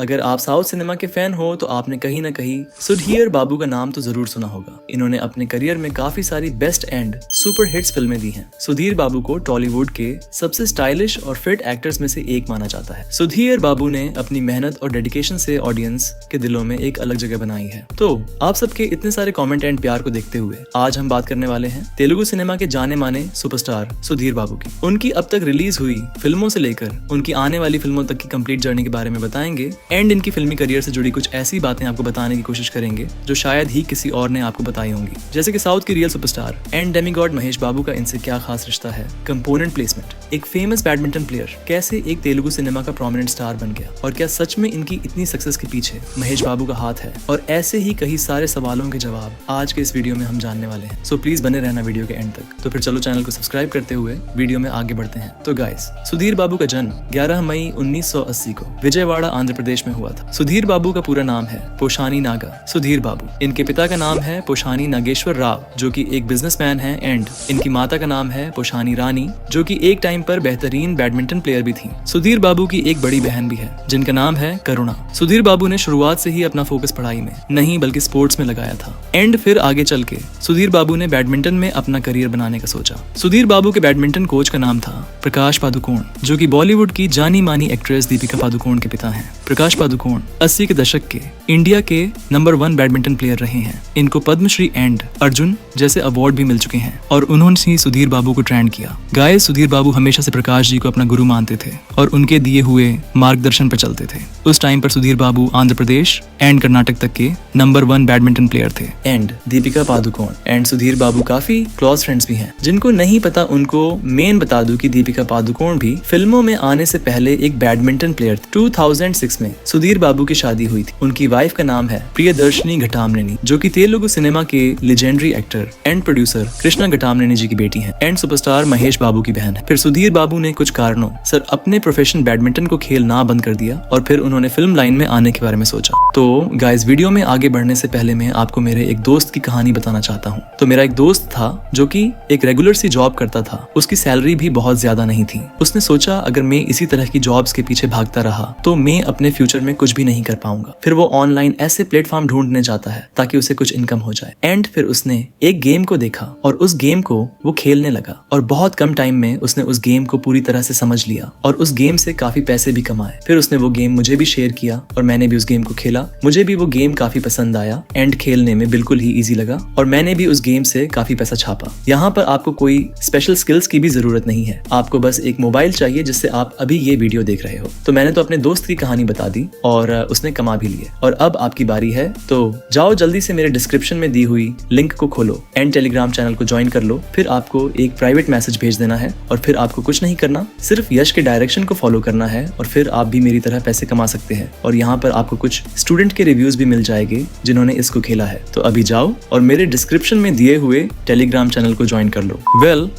अगर आप south cinema के फैन हो तो आपने कहीं ना कहीं सुधीर बाबू का नाम तो जरूर सुना होगा। इन्होंने अपने करियर में काफी सारी बेस्ट एंड सुपर हिट्स फिल्में दी हैं। सुधीर बाबू को टॉलीवुड के सबसे स्टाइलिश और फिट एक्टर्स में से एक माना जाता है। सुधीर बाबू ने अपनी मेहनत और डेडिकेशन से ऑडियंस के दिलों में एक अलग जगह बनाई है। तो आप सबके इतने सारे कमेंट एंड प्यार को देखते हुए आज हम बात करने वाले हैं तेलुगु सिनेमा के जाने माने सुपरस्टार सुधीर बाबू की। उनकी अब तक रिलीज हुई फिल्मों से लेकर उनकी आने वाली फिल्मों तक की कंप्लीट जर्नी के बारे में बताएंगे एंड इनकी फिल्मी करियर से जुड़ी कुछ ऐसी बातें आपको बताने की कोशिश करेंगे जो शायद ही किसी और ने आपको बताई होंगी। जैसे कि साउथ की real superstar and demigod Mahesh Babu का इनसे क्या खास रिश्ता है, कंपोनेंट प्लेसमेंट, एक फेमस बैडमिंटन प्लेयर कैसे एक तेलुगु सिनेमा का प्रोमिनेंट स्टार बन गया और क्या सच में इनकी इतनी सक्सेस के पीछे महेश बाबू का हाथ है, और ऐसे ही कई सारे सवालों के जवाब आज के इस वीडियो में हम जानने वाले हैं। सो प्लीज बने रहना वीडियो के एंड तक। तो फिर चलो चैनल को सब्सक्राइब करते हुए वीडियो में आगे बढ़ते हैं। तो गाइस, सुधीर बाबू का जन्म 11 मई 1980 को विजयवाड़ा आंध्र प्रदेश में हुआ था। सुधीर बाबू का पूरा नाम है पोशानी नागा सुधीर बाबू। इनके पिता का नाम है पोशानी नागेश्वर राव जो कि एक बिजनेसमैन है एंड इनकी माता का नाम है पोशानी रानी जो कि एक टाइम पर बेहतरीन बैडमिंटन प्लेयर भी थी। सुधीर बाबू की एक बड़ी बहन भी है जिनका नाम है करुणा। सुधीर बाबू ने शुरुआत से ही अपना फोकस पढ़ाई में नहीं बल्कि स्पोर्ट्स में लगाया था एंड फिर आगे चल के सुधीर बाबू ने बैडमिंटन में अपना करियर बनाने का सोचा। सुधीर बाबू के बैडमिंटन कोच का नाम था प्रकाश पादुकोण जो कि बॉलीवुड की जानी मानी एक्ट्रेस दीपिका पादुकोण के पिता हैं। प्रकाश पादुकोण 80 के दशक के इंडिया के नंबर 1 बैडमिंटन प्लेयर रहे हैं। इनको पद्मश्री एंड अर्जुन जैसे अवार्ड भी मिल चुके हैं और उन्होंने ही सुधीर बाबू को ट्रेंड किया। गाइस, सुधीर बाबू हमेशा से प्रकाश जी को अपना गुरु मानते थे और उनके दिए हुए मार्गदर्शन पर चलते थे। उस टाइम पर सुधीर बाबू आंध्र प्रदेश एंड कर्नाटक तक के नंबर 1 बैडमिंटन प्लेयर थे एंड दीपिका पादुकोण एंड सुधीर बाबू काफी क्लोज फ्रेंड्स भी हैं। जिनको नहीं पता उनको मेन बता दूं कि दीपिका पादुकोण भी फिल्मों में आने से पहले एक बैडमिंटन प्लेयर थे। 2006 में सुधीर बाबू की शादी हुई थी। उनकी वाइफ का नाम है प्रियदर्शनी घटामनेनी जो कि तेलुगु सिनेमा के legendary actor and producer Krishna Ghattamaneni ji की बेटी है एंड सुपरस्टार महेश बाबू की बहन है। फिर सुधीर बाबू ने कुछ कारणों सर अपने प्रोफेशन बैडमिंटन को खेलना बंद कर दिया और फिर उन्होंने फिल्म लाइन में आने के बारे में सोचा। तो गाइस, वीडियो में आगे बढ़ने से पहले मैं आपको मेरे एक दोस्त की कहानी बताना चाहता हूँ। तो मेरा एक दोस्त था जो कि एक रेगुलर सी जॉब करता था। उसकी सैलरी भी बहुत ज्यादा नहीं थी। उसने सोचा अगर मैं इसी तरह की जॉब्स के पीछे भागता रहा तो मैं अपने फ्यूचर में कुछ भी नहीं कर पाऊंगा। फिर वो ऑनलाइन ऐसे प्लेटफॉर्म ढूंढने जाता है ताकि उसे कुछ इनकम हो जाए एंड फिर उसने एक गेम को देखा और उस गेम को वो खेलने लगा और बहुत कम टाइम में उसने उस गेम को पूरी तरह से समझ लिया और उस गेम से काफी पैसे भी कमाए। फिर उसने वो गेम मुझे भी शेयर किया और मैंने भी उस गेम को खेला। मुझे भी वो गेम काफी पसंद आया एंड खेलने में बिल्कुल ही इजी लगा और मैंने भी उस गेम से काफी पैसा छापा। यहाँ पर आपको कोई स्पेशल स्किल्स की भी जरूरत नहीं है, आपको बस एक मोबाइल चाहिए जिससे आप अभी ये वीडियो देख रहे हो। तो मैंने तो अपने दोस्त की कहानी बता दी और उसने कमा भी लिए और अब आपकी बारी है। तो जाओ जल्दी से मेरे डिस्क्रिप्शन में दी हुई लिंक को खोलो एंड टेलीग्राम चैनल को ज्वाइन कर लो। फिर आपको एक प्राइवेट मैसेज भेज देना है और फिर आपको कुछ नहीं करना, सिर्फ यश के डायरेक्शन को फॉलो करना है और फिर आप भी मेरी तरह पैसे कमा सकते हैं। और यहाँ पर आपको कुछ स्टूडेंट के रिव्यूज भी मिल जाएंगे जिन्होंने इसको खेला है। तो अभी जाओ और मेरे डिस्क्रिप्शन में दिए हुए टेलीग्राम चैनल को ज्वाइन कर लो।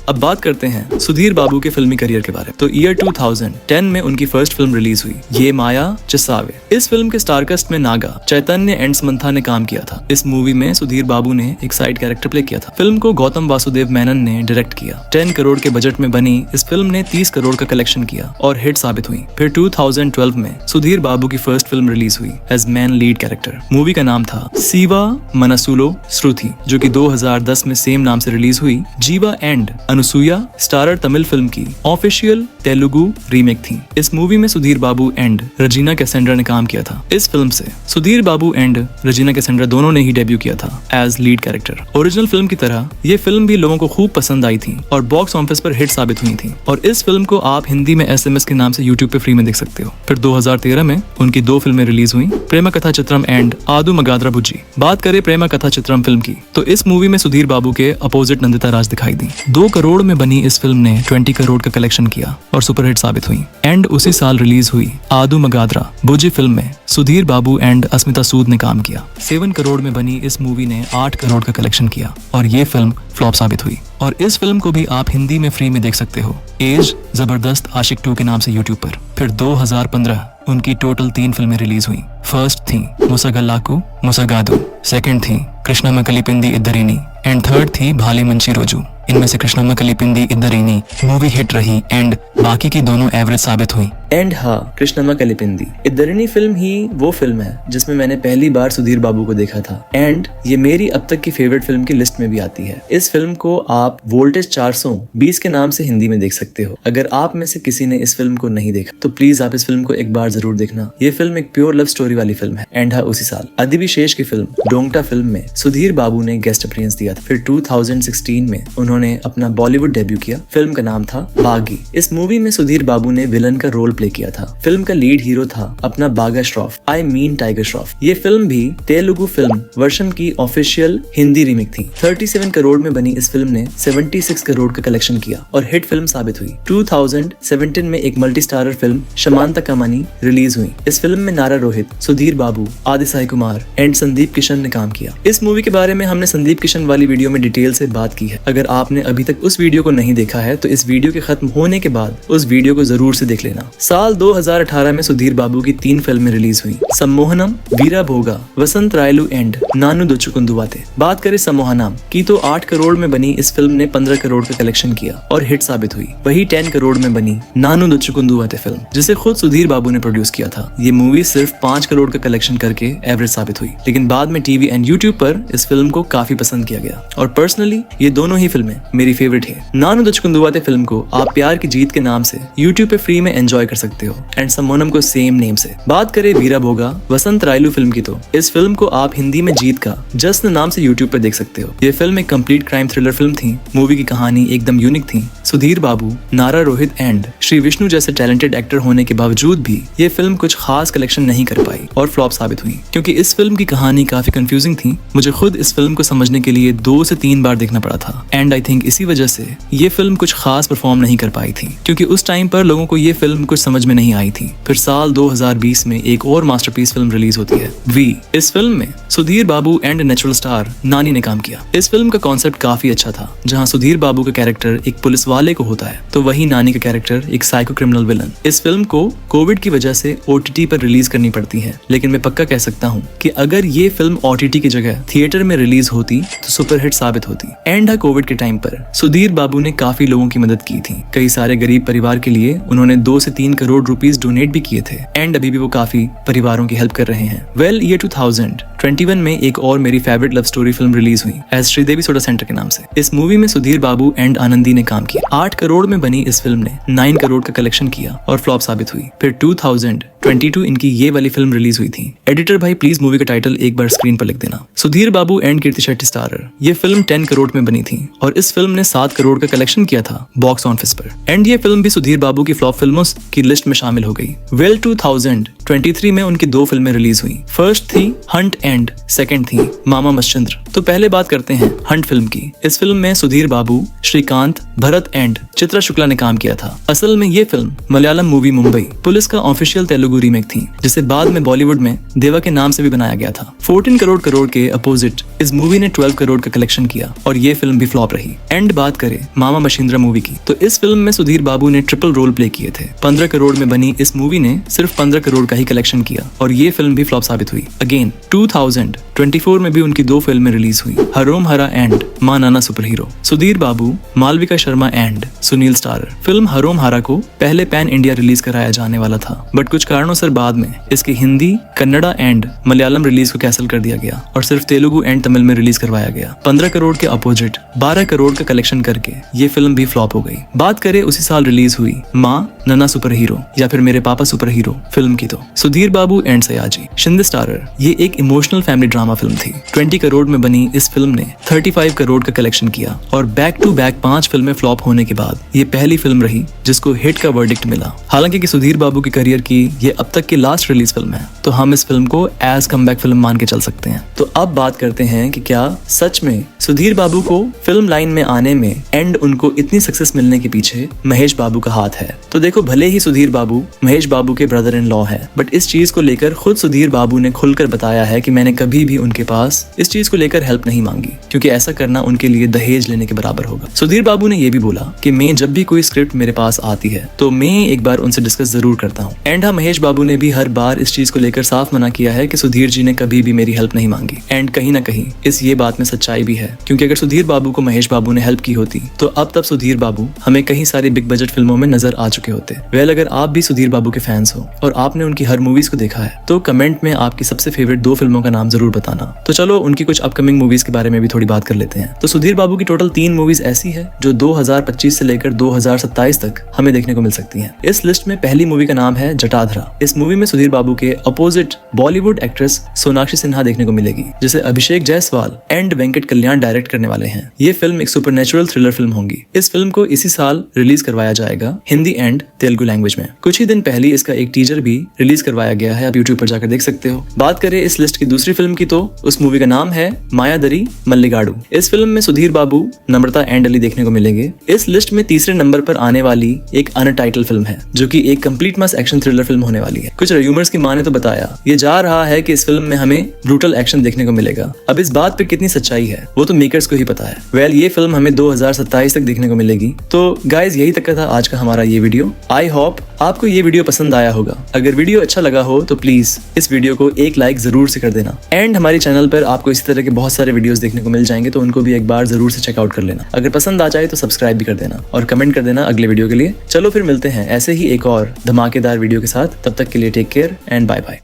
अब बात करते हैं सुधीर बाबू के फिल्मी करियर के बारे में। तो ईयर 2010 में उनकी फर्स्ट फिल्म रिलीज हुई, ये माया चिसावे। इस फिल्म के स्टारकास्ट में नागा, चैतन्य एंड समंथा ने काम किया था। इस मूवी में सुधीर बाबू ने एक साइड कैरेक्टर प्ले किया था। फिल्म को गौतम वासुदेव मेनन ने डायरेक्ट किया। 10 करोड़ के बजट में बनी इस फिल्म ने 30 करोड़ का कलेक्शन किया और हिट साबित हुई। फिर 2012 में सुधीर बाबू की फर्स्ट फिल्म रिलीज हुई as man lead character. Movie का नाम था सीवा मनसुलो श्रुति जो कि 2010 में सेम नाम से रिलीज हुई। Jiiva and Anusuya starrer Tamil film की ऑफिशियल तेलुगु रीमेक थी। इस मूवी में Sudhir Babu and Regina Cassandra ने काम किया था। इस फिल्म से Sudhir Babu and Regina Cassandra दोनों ने ही डेब्यू किया था as lead character. Original film की तरह ये फिल्म भी लोगों को खूब पसंद आई थी और बॉक्स ऑफिस पर हिट साबित हुई थी और इस फिल्म को आप हिंदी में SMS के नाम से यूट्यूब पे फ्री में देख सकते हो। फिर 2013 में उनकी 2 फिल्में रिलीज हुई, प्रेमा कथा चित्रम एंड आदू मगाद्रा बुज्जी। बात करें प्रेमा कथा चित्रम फिल्म की तो इस मूवी में सुधीर बाबू के अपोजिट नंदिता राज दिखाई दी। 2 करोड़ में बनी इस फिल्म ने 20 करोड़ का कलेक्शन किया और सुपरहिट साबित हुई एंड उसी साल रिलीज हुई आदू मगाद्रा बुज्जी फिल्म में सुधीर बाबू एंड अस्मिता सूद ने काम किया। 7 करोड़ में बनी इस मूवी ने 8 करोड़ का कलेक्शन किया और ये फिल्म फ्लॉप साबित हुई और इस फिल्म को भी आप हिंदी में फ्री में देख सकते हो एज जबरदस्त आशिक 2 के नाम से यूट्यूब पर। फिर 2015 उनकी टोटल 3 फिल्में रिलीज हुई। फर्स्ट थी मुसगल्लाकू मुसगादू, सेकंड थी कृष्णम्मा कलिपिंदी इद्दरीनी एंड थर्ड थी भाले मंची रोजू। इनमें से कृष्णम्मा कलिपिंदी इद्दरीनी मूवी हिट रही एंड बाकी की दोनों एवरेज साबित हुई एंड हाँ, कृष्णम्मा कलिपिंदी। इद्दरनी फिल्म ही वो फिल्म है जिसमें मैंने पहली बार सुधीर बाबू को देखा था एंड ये मेरी अब तक की फेवरेट फिल्म की लिस्ट में भी आती है। इस फिल्म को आप वोल्टेज 420 के नाम से हिंदी में देख सकते हो। अगर आप में से किसी ने इस फिल्म को नहीं देखा तो प्लीज आप इस फिल्म को एक बार जरूर देखना। ये फिल्म एक प्योर लव स्टोरी वाली फिल्म है एंड हाँ, उसी साल अधिविशेष की फिल्म डोंगटा फिल्म में सुधीर बाबू ने गेस्ट अपीयरेंस दिया था। फिर 2016 में उन्होंने अपना बॉलीवुड डेब्यू किया। फिल्म का नाम था बागी। इस मूवी में सुधीर बाबू ने विलन का रोल प्ले किया था। फिल्म का लीड हीरो था अपना बागा Shroff, I mean tiger Shroff. ये फिल्म भी तेलुगु फिल्म वर्षन की ऑफिशियल हिंदी रीमेक थी। 37 करोड़ में बनी इस फिल्म ने 76 करोड़ का कलेक्शन किया और हिट फिल्म साबित हुई। 2017 में एक मल्टी स्टारर फिल्म शमांता कमानी रिलीज हुई। इस फिल्म में नारा रोहित, सुधीर बाबू, आदि साई कुमार एंड संदीप किशन ने काम किया। इस मूवी के बारे में हमने संदीप किशन वाली वीडियो में डिटेल से बात की है। अगर आपने अभी तक उस वीडियो को नहीं देखा है तो इस वीडियो के खत्म होने के बाद उस वीडियो को जरूर से देख लेना। साल 2018 में सुधीर बाबू की 3 फिल्में रिलीज हुई, सम्मोहनम, वीरा भोगा, वसंत रायलू एंड नानू दोचुकुंदुवाते। बात करें सम्मोहनम की तो 8 करोड़ में बनी इस फिल्म ने 15 करोड़ का कलेक्शन किया और हिट साबित हुई। वही 10 करोड़ में बनी नानू दोचुकुंदुवाते फिल्म, जिसे खुद सुधीर बाबू ने प्रोड्यूस किया था। ये मूवी सिर्फ 5 करोड़ का कलेक्शन करके एवरेज साबित हुई, लेकिन बाद में टीवी एंड यूट्यूब पर इस फिल्म को काफी पसंद किया गया और पर्सनली ये दोनों ही फिल्में मेरी फेवरेट है। नानू दोचुकुंदुवाते फिल्म को आप प्यार की जीत के नाम से यूट्यूब पे फ्री में एंजॉय कर सकते हो एंड सम्मोहनम को सेम नेम से। बात करें वीरा भोगा, वसंत रायलू फिल्म की तो इस फिल्म को आप हिंदी में जीत का जश्न नाम से यूट्यूब पे देख सकते हो। ये फिल्म एक कंप्लीट क्राइम थ्रिलर फिल्म थी। मूवी की कहानी एकदम यूनिक थी। सुधीर बाबू, नारा रोहित एंड श्री विष्णु जैसे टैलेंटेड एक्टर होने के बावजूद भी ये फिल्म कुछ खास कलेक्शन नहीं कर पाई और फ्लॉप साबित हुई क्योंकि इस फिल्म की कहानी काफी कंफ्यूजिंग थी। मुझे खुद इस फिल्म को समझने के लिए 2 से 3 बार देखना पड़ा था एंड आई थिंक इसी वजह से ये फिल्म कुछ खास परफॉर्म नहीं कर पाई थी क्योंकि उस टाइम पर लोगों को ये फिल्म कुछ समझ में नहीं आई थी। फिर साल 2020 में एक और मास्टरपीस फिल्म रिलीज होती है, वी। इस फिल्म में Sudhir Babu and natural star नानी ने काम किया। इस फिल्म का कॉन्सेप्ट काफी अच्छा था, जहां सुधीर बाबू का कैरेक्टर एक पुलिस वाले को होता है तो वही नानी का कैरेक्टर एक साइको क्रिमिनल विलन। इस फिल्म को कोविड की वजह से OTT पर रिलीज करनी पड़ती है, लेकिन मैं पक्का कह सकता हूँ कि अगर ये फिल्म OTT की जगह थिएटर में रिलीज होती तो सुपरहिट साबित होती। एंड कोविड के टाइम पर सुधीर बाबू ने काफी लोगों की मदद की थी। कई सारे गरीब परिवार के लिए उन्होंने 2 से 3 करोड़ रुपीस डोनेट भी किए थे एंड अभी भी वो काफी परिवारों की हेल्प कर रहे हैं। वेल, ये 2021 में एक और मेरी favourite love story film release हुई एज श्रीदेवी सोडा सेंटर के नाम से। इस मूवी में सुधीर बाबू एंड आनंदी ने काम किया। 8 करोड़ में बनी इस फिल्म ने 9 करोड़ का कलेक्शन किया और फ्लॉप साबित हुई। फिर 2022 इनकी ये वाली फिल्म रिलीज हुई थी। एडिटर भाई प्लीज मूवी का टाइटल एक बार स्क्रीन पर लिख देना। Sudhir Babu and Kirti Shetty starrer. ये फिल्म 10 करोड़ में बनी थी और इस फिल्म ने 7 करोड़ का कलेक्शन किया था बॉक्स ऑफिस पर एंड ये फिल्म भी सुधीर बाबू की फ्लॉप फिल्मों की लिस्ट में शामिल हो गई। वेल, 2023 में उनकी 2 फिल्में रिलीज हुई। फर्स्ट थी हंट एंड सेकंड थी मामा मच्छचंद्र। तो पहले बात करते हैं हंट फिल्म की। इस फिल्म में सुधीर बाबू, श्रीकांत, भरत एंड चित्रा शुक्ला ने काम किया था। असल में ये film Malayalam movie Mumbai police का ऑफिशियल तेलुगु रीमेक थी, जिसे बाद में बॉलीवुड में देवा के नाम से भी बनाया गया था। 14 करोड़ के अपोजिट इस मूवी ने 12 करोड़ का कलेक्शन किया और ये फिल्म भी फ्लॉप रही। एंड बात करें मामा मच्छिंद्रा मूवी की तो इस फिल्म में सुधीर बाबू ने ट्रिपल रोल प्ले किए थे। 15 करोड़ में बनी इस मूवी ने सिर्फ 15 करोड़ का ही कलेक्शन किया और ये फिल्म भी फ्लॉप साबित हुई। अगेन 2024 में भी उनकी 2 फिल्में रिलीज हुई, हरोम हरा and Maa Nanna super hero. Sudheer Babu, Malvika Sharma and Sunil starrer. Film Harom Hara को पहले पैन इंडिया रिलीज कराया जाने वाला था, बट कुछ कारणों से बाद में इसकी हिंदी, कन्नड़ा एंड मलयालम रिलीज को कैंसिल कर दिया गया और सिर्फ तेलुगु एंड तमिल में रिलीज करवाया गया। 15 करोड़ के अपोजिट 12 करोड़ का कलेक्शन करके ये फिल्म भी फ्लॉप हो गई। बात करें उसी साल रिलीज हुई मां नाना सुपर हीरो या फिर मेरे पापा सुपर हीरो फिल्म की तो सुधीर बाबू एंड सयाजी शिंदे स्टारर। ये एक इमोशनल फैमिली ड्रामा फिल्म थी। 20 करोड़ में बनी इस फिल्म ने 35 करोड़ का कलेक्शन किया और बैक टू बैक 5 फिल्में फ्लॉप होने के बाद ये पहली फिल्म रही जिसको हिट का वर्डिक्ट मिला। हालांकि कि सुधीर बाबू की करियर की ये अब तक की लास्ट रिलीज फिल्म है, तो हम इस फिल्म को एज कमबैक फिल्म मान के चल सकते हैं। तो अब बात करते हैं कि क्या सच में सुधीर बाबू को फिल्म लाइन में आने में एंड उनको इतनी सक्सेस मिलने के पीछे महेश बाबू का हाथ है। तो देखो, भले ही सुधीर बाबू महेश बाबू के ब्रदर इन लॉ है, बट इस चीज को लेकर खुद सुधीर बाबू ने खुलकर बताया है कि मैंने कभी भी उनके पास इस चीज को लेकर हेल्प नहीं मांगी, क्योंकि ऐसा करना उनके लिए दहेज लेने के बराबर होगा। सुधीर बाबू ने ये भी बोला कि मैं जब भी कोई स्क्रिप्ट मेरे पास आती है तो मैं एक बार उनसे डिस्कस जरूर करता हूँ। एंड हाँ, महेश बाबू ने भी हर बार इस चीज को लेकर साफ मना किया है कि सुधीर जी ने कभी भी मेरी हेल्प नहीं मांगी। एंड कहीं ना कहीं इस ये बात में सच्चाई भी है, क्योंकि अगर सुधीर बाबू को महेश बाबू ने हेल्प की होती तो अब तब सुधीर बाबू हमें कहीं सारी बिग बजट फिल्मों में नजर आ चुके होते। वेल, अगर आप भी सुधीर बाबू के फैंस हो और आपने उनकी हर मूवीज को देखा है तो कमेंट में आपकी सबसे फेवरेट 2 फिल्मों का नाम जरूर बताना। तो चलो उनकी कुछ अपकमिंग मूवीज के बारे में भी थोड़ी बात कर लेते हैं। तो सुधीर बाबू की टोटल 3 मूवीज ऐसी है जो 2025 से लेकर 2027 तक हमें देखने को मिल सकती हैं। इस लिस्ट में पहली मूवी का नाम है जटाधरा। इस मूवी में सुधीर बाबू के opposite Bollywood actress Sonakshi Sinha देखने को मिलेगी, जिसे अभिषेक जायसवाल एंड वेंकट कल्याण डायरेक्ट करने वाले हैं। ये फिल्म एक सुपरनेचुरल थ्रिलर फिल्म होगी। इस फिल्म को इसी साल रिलीज करवाया जाएगा हिंदी एंड तेलुगु लैंग्वेज में। कुछ ही दिन पहले इसका एक टीजर भी रिलीज करवाया गया है, आप यूट्यूब पर जाकर देख सकते हो। बात करें इस लिस्ट की दूसरी फिल्म की तो उस मूवी का नाम है मायादरी मल्लिगाडू। इस फिल्म में सुधीर बाबू, नम्रता एंड अली देखने को मिलेंगे। इस लिस्ट में तीसरे नंबर पर आने वाली एक अनटाइटल फिल्म है जो कि एक complete mass action thriller film होने वाली है। कुछ र्यूमर्स की माने तो बताया ये जा रहा है कि इस फिल्म में हमें ब्रूटल एक्शन देखने को मिलेगा। अब इस बात पे कितनी सच्चाई है वो तो मेकर्स को ही पता है। वेल, ये फिल्म हमें 2027 तक देखने को मिलेगी। तो गाइज, यही तक का था आज का हमारा ये वीडियो। आई होप आपको ये वीडियो पसंद आया होगा। अगर वीडियो अच्छा लगा हो तो प्लीज इस वीडियो को एक लाइक जरूर से कर देना। एंड हमारे चैनल पर आपको इसी तरह के बहुत सारे वीडियोस देखने को मिल जाएंगे, तो उनको भी एक बार जरूर से चेकआउट कर लेना। अगर पसंद आ जाए तो सब्सक्राइब भी कर देना और कमेंट कर देना अगले वीडियो के लिए। चलो फिर मिलते हैं ऐसे ही एक और धमाकेदार वीडियो के साथ। तब तक के लिए take care and bye bye.